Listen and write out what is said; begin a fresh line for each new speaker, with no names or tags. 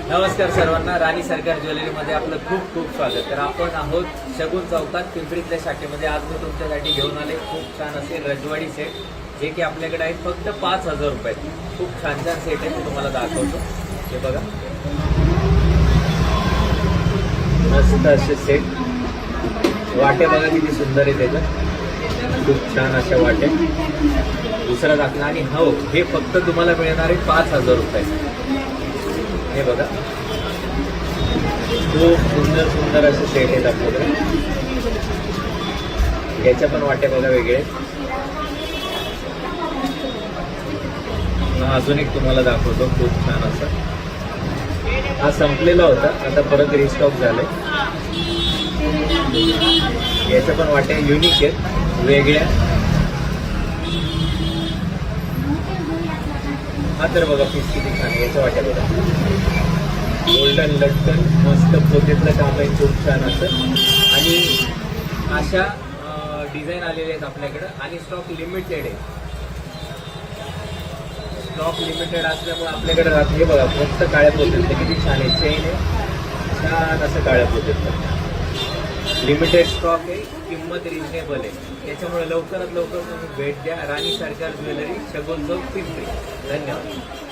नमस्कार सर्वांना, राणी सरकार ज्वेलरीमध्ये आपलं खूप खूप स्वागत. तर आपण आहोत शगुन चौकात पिंपरीतल्या शाखेमध्ये. आज मी तुमच्यासाठी घेऊन आले खूप छान असे रजवाडी सेट, जे की आपल्याकडे आहेत फक्त 5,000 रुपयात. खूप छान छान सेट आहे, ते तुम्हाला दाखवतो. हे बघा, मस्त असे सेट. वाटे बघा किती सुंदर आहे त्याच्यात, खूप छान अशा वाट्या. दुसरा दाखला. आणि हो, हे फक्त तुम्हाला मिळणार आहे 5,000 रुपये. हे बघा, खूप सुंदर सुंदर असे सेट आहेत आपल्याकडे. याच्या पण वाट्या बघा वेगळे. अजून एक तुम्हाला दाखवतो, खूप छान असं. हा संपलेला होता, आता परत रिस्टॉक झालाय. याच्या पण वाट्या युनिक आहेत, वेगळ्या. हा तर बघा पीस किती छान आहे. याच्या वाट्या बघा, गोल्डन लटकन, मस्त पोतेतलं काम आहे, खूप छान असं. आणि अशा डिझाईन आलेले आहेत आपल्याकडं. आणि स्टॉक लिमिटेड आहे. स्टॉक लिमिटेड असल्यामुळे आपल्याकडे राहत. हे बघा, मस्त काळ्या पोतेतलं किती छान आहे. चेन आहे, छान असं काळ्या पोतेतलं. लिमिटेड स्टॉक आहे, किंमत रिजनेबल आहे. त्याच्यामुळे लवकरात लवकर तुम्ही भेट द्या. राणी सरकार ज्वेलरी, शगुन चौक, पिंपरी. धन्यवाद.